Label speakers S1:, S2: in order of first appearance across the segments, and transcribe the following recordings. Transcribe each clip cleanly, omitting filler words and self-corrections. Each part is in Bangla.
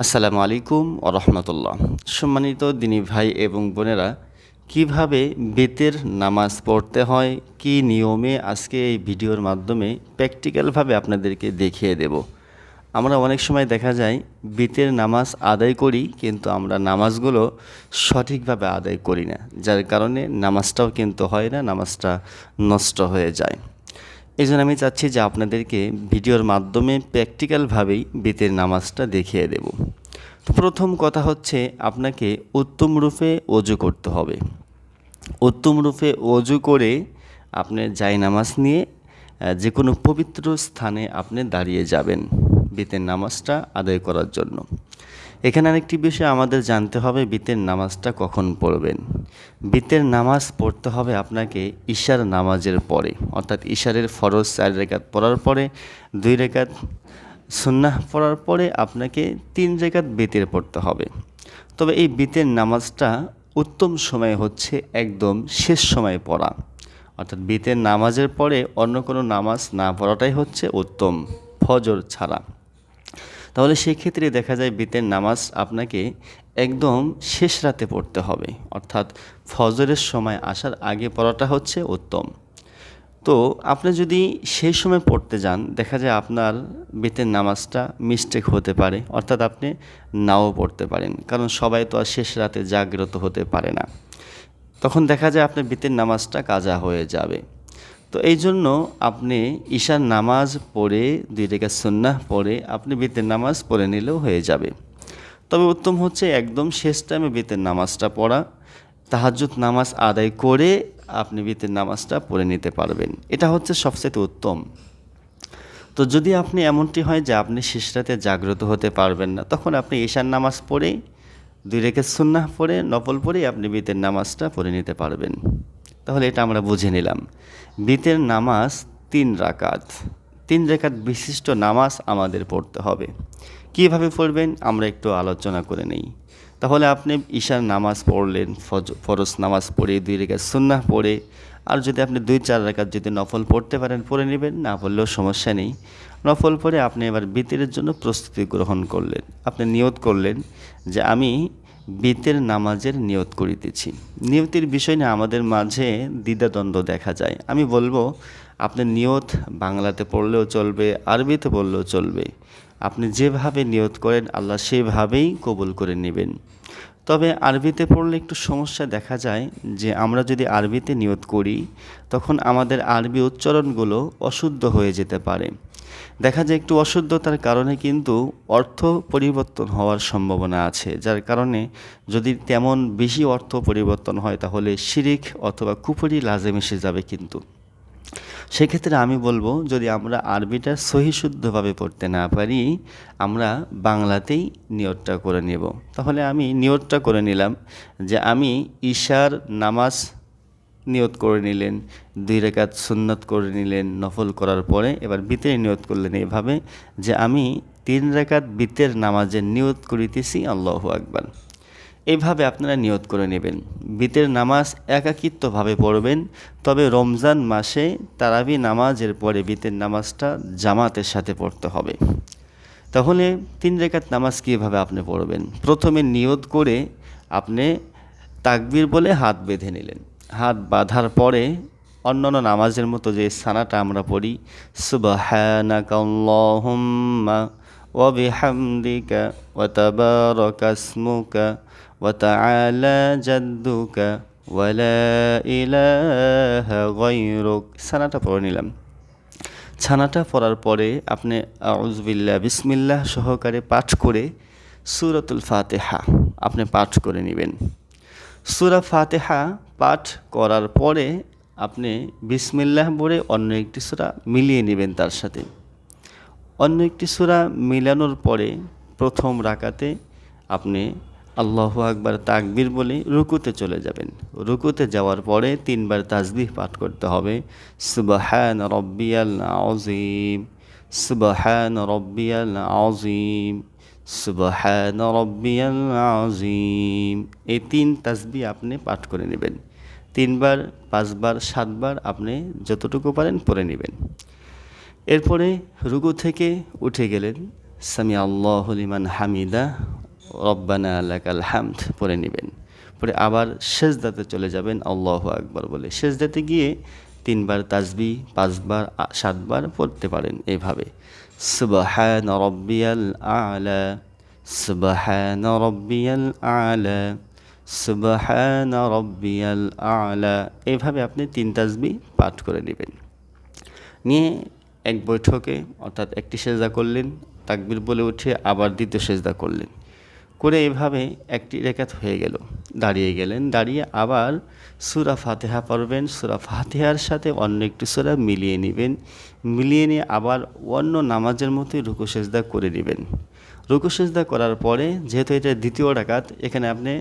S1: আসসালামু আলাইকুম ওয়া রাহমাতুল্লাহ। সম্মানিত দিনী ভাই এবং বোনেরা, কিভাবে বেতের নামাজ পড়তে হয়, কী নিয়মে আজকে এই ভিডিওর মাধ্যমে প্র্যাকটিক্যালভাবে আপনাদেরকে দেখিয়ে দেব। আমরা অনেক সময় দেখা যায় বেতের নামাজ আদায় করি, কিন্তু আমরা নামাজগুলো সঠিকভাবে আদায় করি না, যার কারণে নামাজটাও কিন্তু হয় না, নামাজটা নষ্ট হয়ে যায়। এই জন্য আমি চাচ্ছি যে আপনাদেরকে ভিডিওর মাধ্যমে প্র্যাকটিক্যালভাবেই বেতের নামাজটা দেখিয়ে দেব। তো প্রথম কথা হচ্ছে, আপনাকে উত্তম রূপে ওযু করতে হবে। উত্তম রূপে ওযু করে আপনি জায়নামাজ নিয়ে যে কোনো পবিত্র স্থানে আপনি দাঁড়িয়ে যাবেন বেতের নামাজটা আদায় করার জন্য। এখানে আরেকটি বিষয় আমাদের জানতে হবে, বেতের নামাজটা কখন পড়বেন। বেতের নামাজ পড়তে হবে আপনাকে ইশার নামাজের পরে, অর্থাৎ ইশারের ফরজ 4 রাকাত পড়ার পরে, 2 রাকাত সুন্নাহ পড়ার পরে আপনাকে 3 রাকাত বেতের পড়তে হবে। তবে এই বেতের নামাজটা উত্তম সময় হচ্ছে একদম শেষ সময়ে পড়া, অর্থাৎ বেতের নামাজের পরে অন্য কোনো নামাজ না পড়াটাই হচ্ছে উত্তম, ফজর ছাড়া। তাহলে সেক্ষেত্রে দেখা যায় বেতের নামাজ আপনাকে একদম শেষ রাতে পড়তে হবে, অর্থাৎ ফজরের সময় আসার আগে পড়াটা হচ্ছে উত্তম। তো আপনি যদি সেই সময় পড়তে যান, দেখা যায় আপনার বেতের নামাজটা মিস্টেক হতে পারে, অর্থাৎ আপনি নাও পড়তে পারেন, কারণ সবাই তো আর শেষ রাতে জাগ্রত হতে পারে না। তখন দেখা যায় আপনার বেতের নামাজটা কাজা হয়ে যাবে। তো এই জন্য আপনি ঈশার নামাজ পড়ে 2 রাকাত সুন্নাহ পড়ে আপনি বেতের নামাজ পড়ে নিলেও হয়ে যাবে। তবে উত্তম হচ্ছে একদম শেষ টাইমে বেতের নামাজটা পড়া, তাহাজ্জুদ নামাজ আদায় করে আপনি বেতের নামাজটা পড়ে নিতে পারবেন, এটা হচ্ছে সবচেয়ে উত্তম। তো যদি আপনি এমনটি হয় যে আপনি শেষ রাতে জাগ্রত হতে পারবেন না, তখন আপনি ঈশার নামাজ পড়ে 2 রাকাত সুন্নাহ পড়ে নফল পড়েই আপনি বেতের নামাজটা পড়ে নিতে পারবেন। তাহলে এটা আমরা বুঝে নিলাম। বেতের নামাজ 3 রাকাত, 3 রাকাত বিশিষ্ট নামাজ আমাদের পড়তে হবে। কীভাবে পড়বেন আমরা একটু আলোচনা করে নেই। তাহলে আপনি ঈশার নামাজ পড়লেন, ফরজ নামাজ পড়ে 2 রাকাত সুন্নাহ পড়ে, আর যদি আপনি 2-4 রাকাত যদি নফল পড়তে পারেন পড়ে নেবেন, না পড়লেও সমস্যা নেই। নফল পড়ে আপনি এবার বিতরের জন্য প্রস্তুতি গ্রহণ করলেন। আপনি নিয়ত করলেন যে আমি বেতের নামাজের নিয়ত করিতেছি। নিয়তের বিষয় নিয়ে আমাদের মাঝে দ্বিধাদ্বন্দ্ব দেখা যায়। আমি বলবো, আপনি নিয়ত বাংলাতে পড়লেও চলবে, আরবিতে পড়লেও চলবে। আপনি যেভাবে নিয়ত করেন আল্লাহ সেভাবেই কবুল করে নেবেন। তবে আরবিতে পড়লে একটু সমস্যা দেখা যায় যে আমরা যদি আরবিতে নিয়ত করি, তখন আমাদের আরবি উচ্চারণগুলো অশুদ্ধ হয়ে যেতে পারে। দেখা যায় একটু অশুদ্ধতার কারণে কিন্তু অর্থ পরিবর্তন হওয়ার সম্ভাবনা আছে, যার কারণে যদি তেমন বেশি অর্থ পরিবর্তন হয় তাহলে শিরিক অথবা কুফরি লাজেম এসে যাবে। কিন্তু সেক্ষেত্রে আমি বলবো, যদি আমরা আরবিটা সহি শুদ্ধভাবে পড়তে না পারি, আমরা বাংলাতেই নিয়তটা করে নেব। তাহলে আমি নিয়তটা করে নিলাম যে আমি ঈশার নামাজ নিয়ত করে নিলেন, 2 রাকাত সুন্নত করে নিলেন নফল করার পরে, এবার বিতের নিয়ত করলেন এভাবে যে আমি 3 রাকাত বিতের নামাজের নিয়ত করিতেছি, আল্লাহু আকবার। এইভাবে আপনারা নিয়ত করে নেবেন। বিতের নামাজ একাকিত্বভাবে পড়বেন, তবে রমজান মাসে তারাবি নামাজের পরে বিতের নামাজটা জামাতের সাথে পড়তে হবে। তাহলে 3 রাকাত নামাজ কীভাবে আপনি পড়বেন? প্রথমে নিয়ত করে আপনি তাকবীর বলে হাত বেঁধে নিলেন। হাত বাঁধার পরে অন্যান্য নামাজের মতো যে সানাটা আমরা পড়ি, সুবহানাকা আল্লাহুম্মা ওয়া বিহামদিকা ওয়া তাবারাকা ইসমুকা ওয়া তাআলা জাদ্দুকা ওয়া লা ইলাহা গায়রুক, সানাটা পড়ে নিলাম। ছানাটা পড়ার পরে আপনি আউযুবিল্লাহ বিসমিল্লাহ সহকারে পাঠ করে সূরাতুল ফাতিহা আপনি পাঠ করে নেবেন। সূরা ফাতিহা পাঠ করার পরে আপনি বিসমিল্লাহ বলে অন্য একটি সূরা মিলিয়ে নেবেন তার সাথে। অন্য একটি সূরা মিলানোর পরে প্রথম রাকাতে আপনি আল্লাহু আকবার তাকবীর বলে রুকুতে চলে যাবেন। রুকুতে যাওয়ার পরে 3 বার তাসবিহ পাঠ করতে হবে, সুবহান রাব্বিয়াল আযীম, সুবহান রাব্বিয়াল আযীম, সুবহান রাব্বিয়াল আযীম। এই 3 তাসবিহ আপনি পাঠ করে নেবেন। 3 বার, 5 বার, 7 বার আপনি যতটুকু পারেন পড়ে নেবেন। এরপরে রুকু থেকে উঠে গেলেন, সামি আল্লাহু লিমান হামিদা, রব্বানা লাকাল হামদ পড়ে নেবেন। পরে আবার সেজদাতে চলে যাবেন আল্লাহু আকবার বলে। সেজদাতে গিয়ে 3 বার তাসবিহ, 5 বার 7 বার পড়তে পারেন এইভাবে। সুবহান রব্বিয়াল আ'লা, সুবহান রব্বিয়াল আ'লা, সুবহান রব্বিয়াল আ'লা, এইভাবে আপনি 3 তাসবিহ পাঠ করে নেবেন। নিয়ে এক বৈঠকে অর্থাৎ একটি সেজদা করলেন, তাকবীর বলে উঠে আবার দ্বিতীয় সেজদা করলেন, করে এভাবে একটি রাকাত হয়ে গেল। দাঁড়িয়ে গেলেন, দাঁড়িয়ে আবার সূরা ফাতিহা পড়বেন। সূরা ফাতিহার সাথে অন্য একটি সূরা মিলিয়ে নেবেন। মিলিয়ে নিয়ে আবার অন্য নামাজের মতোই রুকু সেজদা করে নেবেন। রুকু সেজদা করার পরে, যেহেতু এটা দ্বিতীয় রাকাত, এখানে আপনি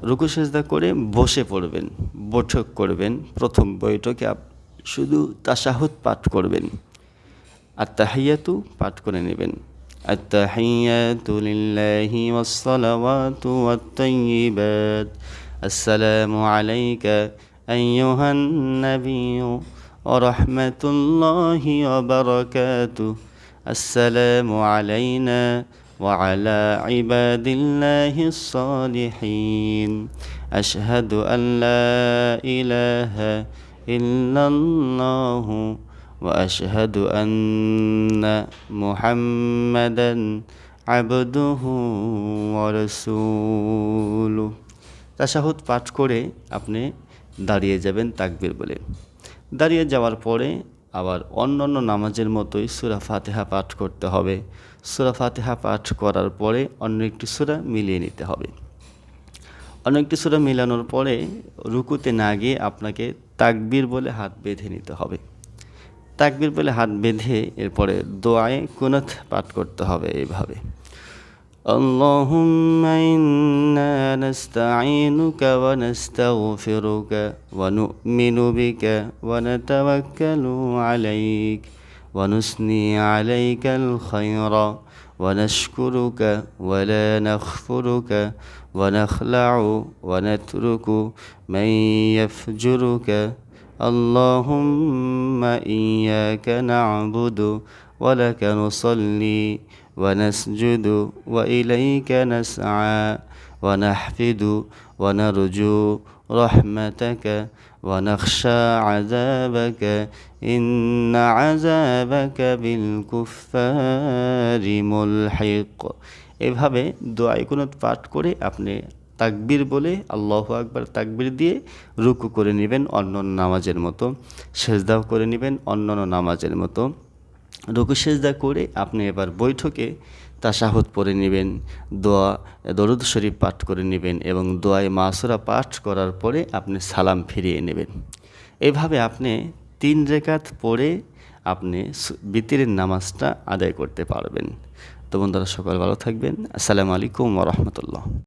S1: রুকু সেজদা করে বসে পড়বেন, বৈঠক করবেন। প্রথম বৈঠকে শুধু তাশাহুদ পাঠ করবেন, আত-তাহিয়াতু পাঠ করে নেবেন। আত-তাহিয়াতু লিল্লাহি ওয়াস-সালাওয়াতু ওয়াত-তাইয়্যিবাত, আসসালামু আলাইকা আইয়ুহান নাবিয়্যু ওয়া রাহমাতুল্লাহি ওয়া বারাকাতুহু, আসসালামু আলাইনা ওয়া আলা ইবাদিল্লাহিস সালিহিন, আশহাদু আন লা ইলাহা ইল্লাল্লাহু ওয়া আশহাদু আন্না মুহাম্মাদান আবদুহু ওয়া রাসূলুহু। তাশাহুদ পাঠ করে আপনি দাঁড়িয়ে যাবেন তাকবীর বলে। দাঁড়িয়ে যাওয়ার পরে আবার অন্যান্য নামাজের মতোই সূরা ফাতিহা পাঠ করতে হবে। সূরা ফাতিহা পাঠ করার পরে অন্য একটি সূরা মিলিয়ে নিতে হবে। অন্য একটি সূরা মিলানোর পরে রুকুতে না গিয়ে আপনাকে তাকবীর বলে হাত বেঁধে নিতে হবে। তাকবীর বলে হাত বেঁধে এরপরে দোয়ায়ে কুনুত পাঠ করতে হবে এইভাবে। আল্লাহুম্মা ইন্না নাস্তাঈনুকা ওয়া নাস্তাগফিরুকা ওয়া নু'মিনু বিকা ওয়া নাতাওয়াক্কালু আলাইক ওয়া নুসনি আলাইকাল খায়রা ওয়া নাশকুরুকা ওয়া লা নাগফিরুকা ওয়া নাখলা'ু ওয়া নাতরুকু মান ইয়াফজুরুকা। আল্লাহুম্মা ইয়্যাকা না'বুদু ওয়া লাকা নুসাল্লি ওয়া নাসজুদু ওয়া ইলাইকা নাসআ ওয়া নাহফিদু ওয়া নারজু রাহমাতাকা ওয়া নাখশা আযাবাকা ইন্না আযাবাকা বিল কুফফারি মুলহিক। এভাবে দোয়ায়ে কুনুত পাঠ করে আপনি তাকবীর বলে আল্লাহু আকবার তাকবীর দিয়ে রুকু করে নেবেন অন্যান্য নামাজের মতো, সেজদাও করে নেবেন অন্যান্য নামাজের মতো। রুকু সেজদা করে আপনি এবার বৈঠকে তাশাহুদ পড়ে নেবেন, দরুদ শরীফ পাঠ করে নেবেন এবং দোয়ায়ে মাসুরা পাঠ করার পরে আপনি সালাম ফিরিয়ে নেবেন। এভাবে আপনি 3 রাকাত পড়ে আপনি বিতিরের নামাজটা আদায় করতে পারবেন। তো বন্ধুরা, সকল ভালো থাকবেন। আসসালামু আলাইকুম ওয়া রাহমাতুল্লাহ।